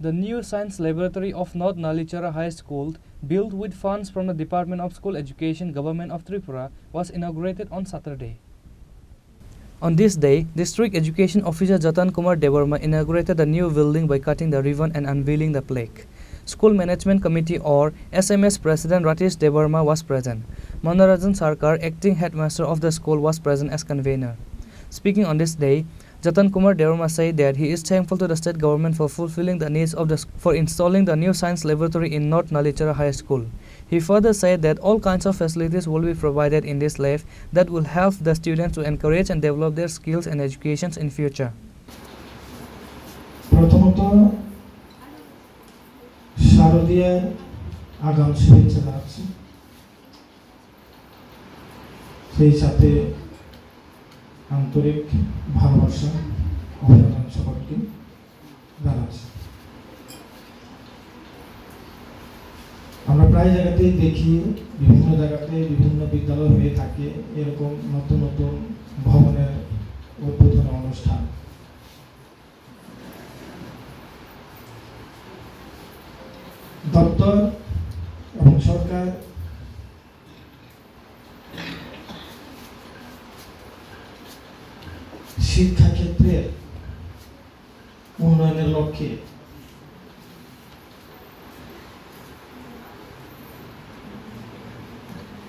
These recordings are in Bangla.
The new science laboratory of North Nalichara High School, built with funds from the Department of School Education, Government of Tripura, was inaugurated on Saturday. On this day, District Education Officer Jatan Kumar Devarma inaugurated the new building by cutting the ribbon and unveiling the plaque. School Management Committee or SMS President Ratesh Devarma was present. Mandarajan Sarkar, acting headmaster of the school, was present as convener. Speaking on this day, Jatan Kumar Devarma said that he is thankful to the state government for fulfilling the needs of for installing the new science laboratory in North Nalichara High School. He further said that all kinds of facilities will be provided in this lab that will help the students to encourage and develop their skills and education in future. আন্তরিক ভালোবাসা অভিনন্দন সকলকে জানাচ্ছি। আমরা প্রায় জায়গাতেই দেখি, বিভিন্ন জায়গাতে বিভিন্ন বিদ্যালয় হয়ে থাকে এরকম নতুন নতুন ভবনের উদ্বোধন অনুষ্ঠান। দপ্তর এবং সরকার শিক্ষা ক্ষেত্রের উন্নয়নের লক্ষ্যে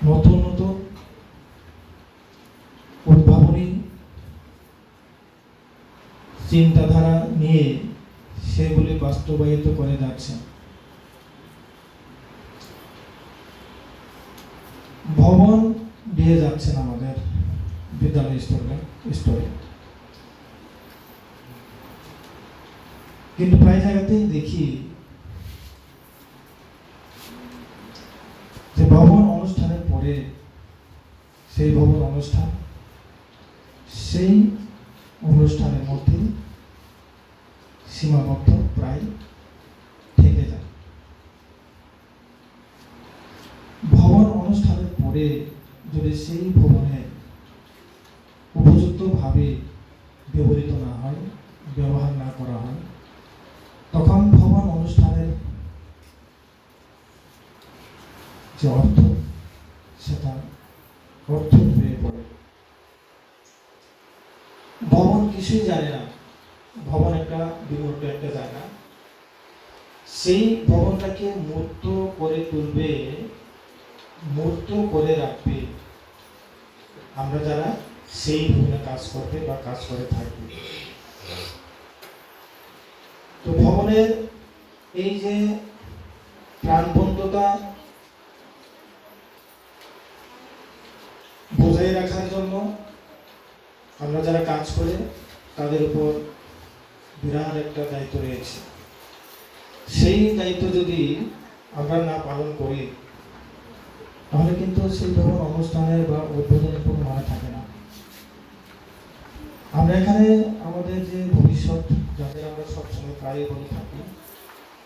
নতুন নতুন উদ্ভাবনী চিন্তাধারা নিয়ে সেগুলি বাস্তবায়িত করে যাচ্ছে। ভবন দিয়ে যাচ্ছেন আমাদের বিদ্যালয় স্তরে, কিন্তু প্রায় জায়গাতেই দেখি যে ভবন অনুষ্ঠানের পরে সেই ভবন অনুষ্ঠানের মধ্যে সীমাবদ্ধ প্রায় থেকে যায়। ভবন অনুষ্ঠানের পরে যদি সেই ভবনে উপযুক্তভাবে ব্যবহৃত না হয়, ব্যবহার না করা হয়, তখন ভবন অনুষ্ঠানের যে অর্থ সেটা অর্থ হয়ে পড়ে। ভবন কিছুই জানে না, ভবন একটা বিমূর্ত একটা জায়গা, সেই ভবনটাকে মূর্ত করে তুলবে, মূর্ত করে রাখবে আমরা যারা সেই ভবনে কাজ করবে বা কাজ করে থাকবে। তো ভবনের এই যে প্রাণবন্ততা বজায় রাখার জন্য আমরা যারা কাজ করে তাদের উপর বিরাট একটা দায়িত্ব রয়েছে। সেই দায়িত্ব যদি আমরা না পালন করি তাহলে কিন্তু সেই ভবন অনুষ্ঠানের বা উদ্বোধনের কোনো মানে থাকে না। আমরা এখানে আমাদের যে ভবিষ্যৎ, যাদের আমরা সবসময় প্রায়ই বলে থাকি,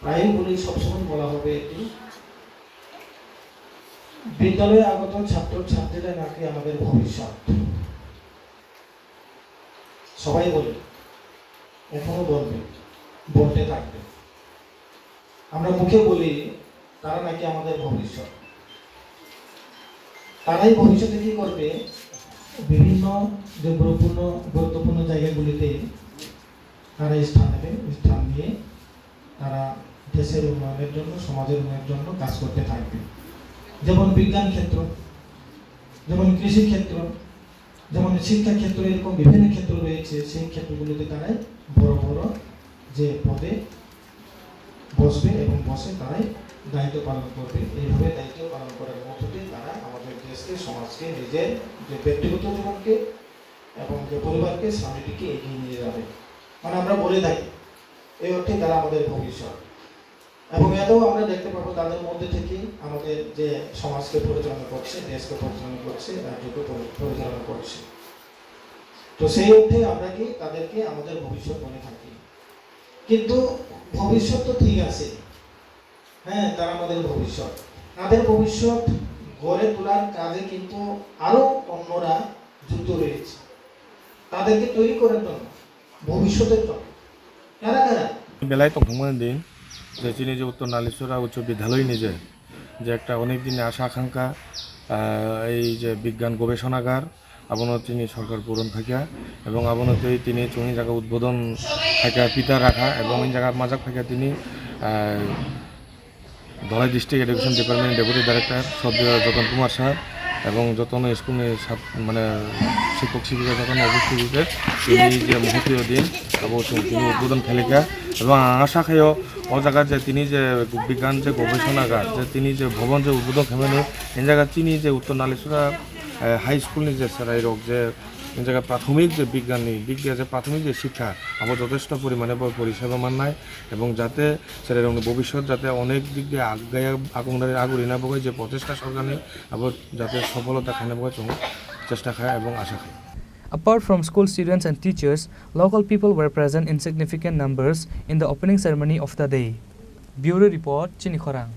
প্রায়ই বলি, সবসময় বলা হবে, এটি বিদ্যালয়ে আগত ছাত্রছাত্রীরা নাকি আমাদের ভবিষ্যৎ। সবাই বলে, এখনো বলবে, বলতে থাকবে। আমরা মুখে বলি তারা নাকি আমাদের ভবিষ্যৎ। তারাই ভবিষ্যতে কি করবে, বিভিন্ন যে গুরুত্বপূর্ণ জায়গাগুলিতে তারা স্থান নেবে, স্থান নিয়ে তারা দেশের উন্নয়নের জন্য, সমাজের উন্নয়নের জন্য কাজ করতে থাকবে। যেমন বিজ্ঞান ক্ষেত্র, যেমন কৃষি ক্ষেত্র, যেমন শিক্ষা ক্ষেত্র, এরকম বিভিন্ন ক্ষেত্র রয়েছে। সেই ক্ষেত্রগুলিতে তারাই বড় বড় যে পদে বসবে এবং বসে তারাই দায়িত্ব পালন করবে। এইভাবে দায়িত্ব পালন করার মধ্য দিয়ে তারা আমাদের দেশকে, সমাজকে, নিজের যে ব্যক্তিগত জীবনকে এবং যে পরিবারকে, স্বামীটিকে এগিয়ে নিয়ে যাবে। মানে আমরা বলে থাকি এই অর্থে তারা আমাদের ভবিষ্যৎ। এবং এটাও আমরা দেখতে পাবো তাদের মধ্যে থেকে আমাদের যে সমাজকে পরিচালনা করছে, দেশকে পরিচালনা করছে, রাজ্যকে পরিচালনা করছে। তো সেই অর্থে আমরা কি তাদেরকে আমাদের ভবিষ্যৎ মনে থাকি। কিন্তু ভবিষ্যৎ তো ঠিক আছে, হ্যাঁ, তারা আমাদের ভবিষ্যৎ। তাদের ভবিষ্যৎ গড়ে তোলার কাজে কিন্তু আরো অন্যরা যুক্ত রয়েছে, তাদেরকে তৈরি করার জন্য, ভবিষ্যতের জন্য। কারা কারা বেলায় তখন দিন যে চিনি যে উত্তর নালিচরা উচ্চ বিদ্যালয় নিজে যে একটা অনেক দিনে আশা আকাঙ্ক্ষা এই যে বিজ্ঞান গবেষণাগার আবনত তিনি সরকার পূরণ থাকিয়া এবং আবনতেই তিনি চুনি জায়গা উদ্বোধন থাকা পিতা রাখা এবং এই জায়গা মাজাক থাকা তিনি Dhalai district education department deputy director সদ্য যতন কুমার স্যার এবং যতন স্কুলের মানে শিক্ষক শিক্ষিকা যতন উপস্থিতিতে তিনি যে মুহূর্তীয় দিন এবং তিনি উদ্বোধন খেলিকা এবং আশা খাইও ও জায়গা যে তিনি যে বিজ্ঞান যে গবেষণাগার যে তিনি যে ভবন যে উদ্বোধন খেমেনি এই জায়গা চিনি যে উত্তর নালিচরা হাই স্কুলনি যে সেরাই রোগ যে এই জায়গা প্রাথমিক যে বিজ্ঞান যে প্রাথমিক যে শিক্ষা আমার যথেষ্ট পরিমাণে পরিষেবা মান নাই এবং যাতে সেটা ভবিষ্যৎ যাতে অনেক দিক দিয়ে আগুরি না বগে যে প্রচেষ্টা সরকার নেই আবার যাতে সফলতা খানে বগে চেষ্টা খায় এবং আশা খায়। Apart from school students and teachers, local people were present in significant numbers in the opening ceremony of the day. Bureau Report, Chini Khorang.